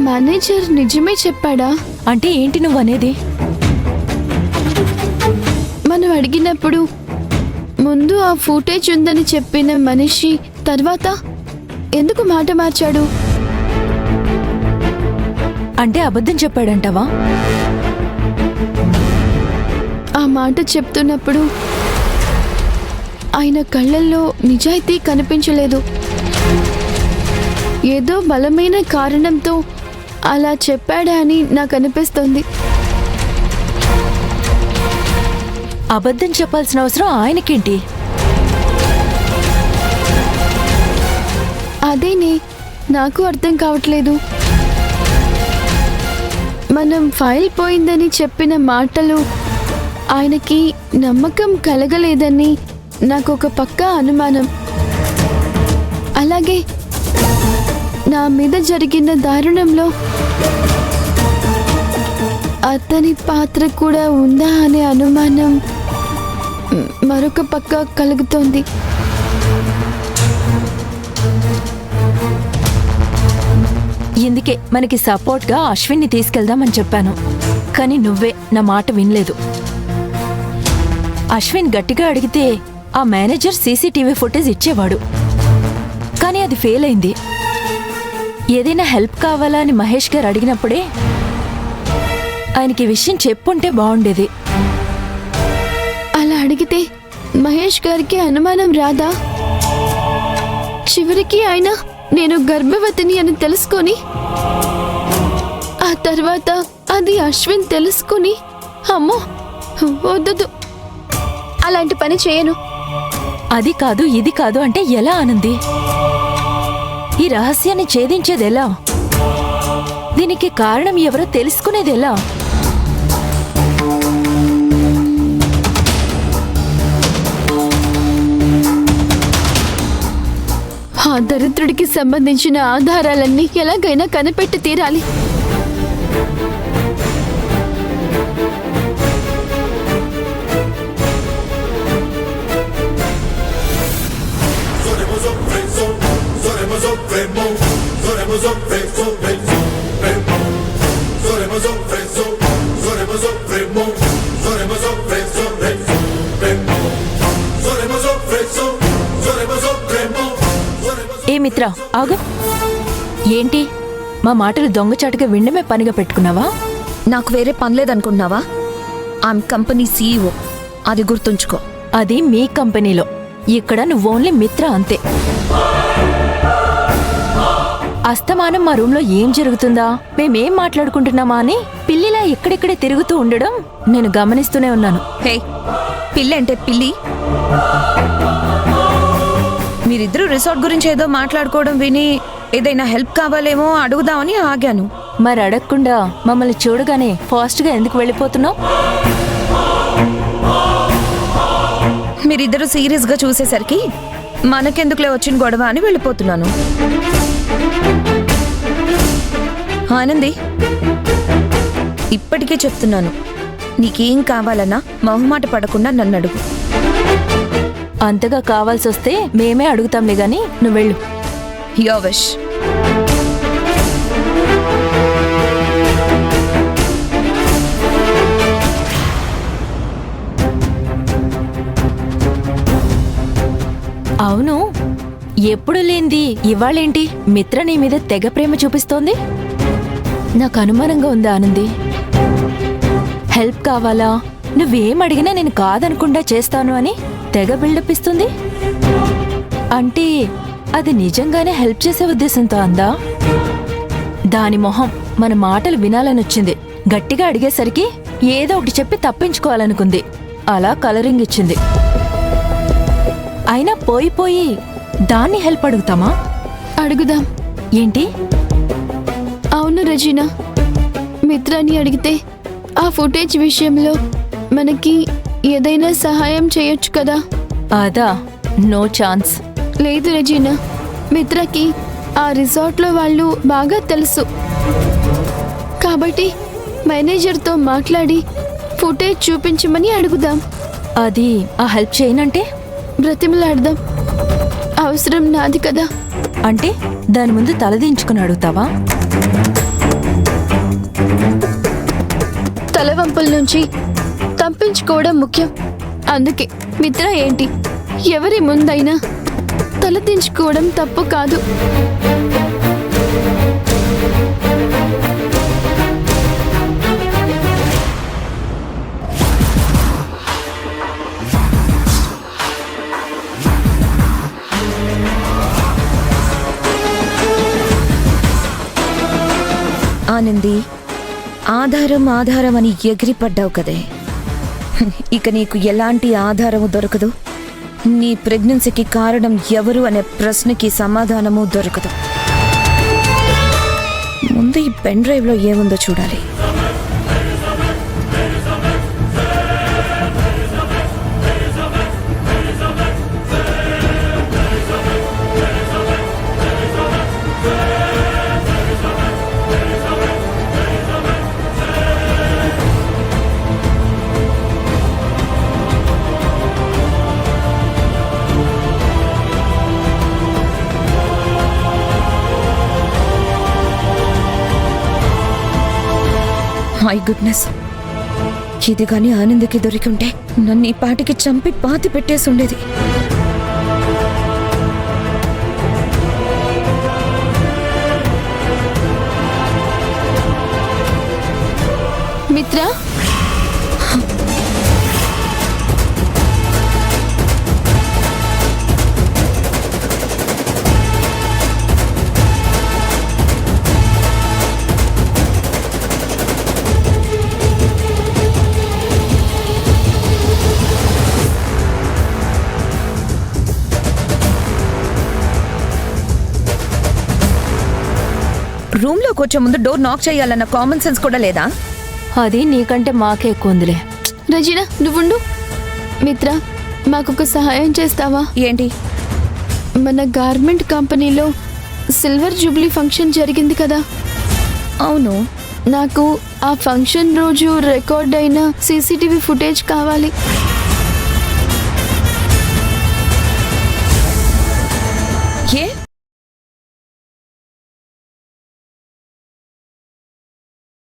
Manager నిజమే చెప్పాడా? అంటే ఏంటి నువ్వు అనేది? మనం అడిగినప్పుడు ముందు ఆ ఫుటేజ్ ఉందని చెప్పిన మనిషి తర్వాత ఎందుకు మాట మార్చాడు? అంటే అబద్ధం చెప్పాడంటావా? ఆ మాట చెప్తున్నప్పుడు ఆయన కళ్ళల్లో నిజాయితీ కనిపించలేదు. ఏదో బలమైన కారణంతో అలా చెప్పాడా అని నాకు అనిపిస్తుంది. అబద్ధం చెప్పాల్సిన అవసరం ఆయనకేంటి? అదేనే నాకు అర్థం కావట్లేదు. మనం ఫైల్ పోయిందని చెప్పిన మాటలు ఆయనకి నమ్మకం కలగలేదని నాకు ఒక పక్కా అనుమానం. అలాగే నా మీద జరిగిన దారుణంలో అతని పాత్ర కూడా ఉందా అనే అనుమానం మరొక పక్క కలుగుతోంది. ఇందుకే మనకి సపోర్ట్గా అశ్విన్ని తీసుకెళ్దామని చెప్పాను. కానీ నువ్వే నా మాట వినలేదు. అశ్విన్ గట్టిగా అడిగితే ఆ మేనేజర్ సీసీటీవీ ఫుటేజ్ ఇచ్చేవాడు. కానీ అది ఫెయిల్ అయింది. ఏదైనా హెల్ప్ కావాలా అని మహేష్ గారు అడిగినప్పుడే ఆయనకి విషయం చెప్పుంటే బాగుండేది. అలా అడిగితే మహేష్ గారికి అనుమానం రాదా? చివరికి ఆయన నేను గర్భవతిని అని తెలుసుకొని ఆ తర్వాత అది అశ్విన్ తెలుసుకుని అమ్మో వద్దు అలాంటి పని చేయను. అది కాదు ఇది కాదు అంటే ఎలా ఆనంది? ఈ రహస్యాన్ని ఛేదించేది ఎలా? దీనికి కారణం ఎవరో తెలుసుకునేది ఎలా? ఆ దరిద్రుడికి సంబంధించిన ఆధారాలన్నీ ఎలాగైనా కనిపెట్టి తీరాలి. ఏ మిత్ర ఆగు. ఏంటి మా మాటలు దొంగచాటుగా వినడమే పనిగా పెట్టుకున్నావా? నాకు వేరే పని లేదనుకుంటున్నావా? ఐఎమ్ కంపెనీ సీఈఓ, అది గుర్తుంచుకో. అది మీ కంపెనీలో, ఇక్కడ నువ్వు ఓన్లీ మిత్ర అంతే. అస్తమానం మా రూమ్లో ఏం జరుగుతుందా, మేమేం మాట్లాడుకుంటున్నామా అని పిల్లిలా ఎక్కడెక్కడే తిరుగుతూ ఉండడం నేను గమనిస్తూనే ఉన్నాను. హే, పిల్లి అంటే పిల్లి. మీరిద్దరూ రిసార్ట్ గురించి ఏదో మాట్లాడుకోవడం విని ఏదైనా హెల్ప్ కావాలేమో అడుగుదామని ఆగాను. మరి అడగకుండా మమ్మల్ని చూడగానే ఫాస్ట్గా ఎందుకు వెళ్ళిపోతున్నావు? మీరిద్దరూ సీరియస్గా చూసేసరికి మనకెందుకులే వచ్చిన గొడవ అని వెళ్ళిపోతున్నాను. ఆనంది, ఇప్పటికే చెప్తున్నాను, నీకేం కావాలన్నా మొహమాట పడకుండా నన్ను అడుగు. అంతగా కావాల్సి వస్తే మేమే అడుగుతాంలే గాని నువ్వు వెళ్ళు. Your wish. అవును, ఎప్పుడు లేంది ఇవాళేంటి మిత్ర నీ మీద తెగ ప్రేమ చూపిస్తోంది? నాకు అనుమానంగా ఉంది ఆనంది. హెల్ప్ కావాలా, నువ్వేం అడిగినా నేను కాదనకుండా చేస్తాను అని తెగ బిల్డప్ ఇస్తుంది. అంటే అది నిజంగానే హెల్ప్ చేసే ఉద్దేశంతో అందా? దాని మొహం మన మాటలు వినాలనొచ్చింది. గట్టిగా అడిగేసరికి ఏదో ఒకటి చెప్పి తప్పించుకోవాలనుకుంది. అలా కలరింగ్ ఇచ్చింది. అయినా పోయి దాన్ని హెల్ప్ అడుగుతామా? అడుగుదాం. ఏంటి? అవును రజీనా, మిత్రాన్ని అడిగితే ఆ ఫుటేజ్ విషయంలో మనకి ఏదైనా సహాయం చేయొచ్చు కదా? అదా? No chance. లేదు రజీనా, మిత్రకి ఆ రిసార్ట్లో వాళ్ళు బాగా తెలుసు కాబట్టి మేనేజర్తో మాట్లాడి ఫుటేజ్ చూపించమని అడుగుదాం. అది ఆ హెల్ప్ చేయనంటే? బ్రతిమలాడదాం. అవసరం నాది కదా. అంటే దాని ముందు తలదించుకుని అడుగుతావా? తలవంపుల నుంచి తప్పించుకోవడం ముఖ్యం. అందుకే మిత్ర ఏంటి, ఎవరి ముందైనా తలదించుకోవడం తప్పు కాదు. ఆనంది, ఆధారం ఆధారం అని ఎగిరిపడ్డావు కదే, ఇక నీకు ఎలాంటి ఆధారము దొరకదు. నీ ప్రెగ్నెన్సీకి కారణం ఎవరు అనే ప్రశ్నకి సమాధానము దొరకదు. ముందు ఈ పెన్ డ్రైవ్లో ఏముందో చూడాలి. మై గుడ్నెస్, ఇది కానీ ఆనందకి దొరికింటే నన్ను ఈ పాటికి చంపి పాతి పెట్టేసి ఉండేది. మిత్ర, రూమ్ లోకి వచ్చే ముందు డోర్ నాక్ చేయాలన్న కామన్ సెన్స్ కూడా లేదా? అది నీకంటే మాకే ఎక్కువ ఉందిలే. రజీనా నువ్వుండు. మిత్ర, మాకొక సహాయం చేస్తావా? ఏంటి? మన గార్మెంట్ కంపెనీలో సిల్వర్ జూబ్లీ ఫంక్షన్ జరిగింది కదా. అవును. నాకు ఆ ఫంక్షన్ రోజు రికార్డ్ అయిన సీసీటీవీ ఫుటేజ్ కావాలి.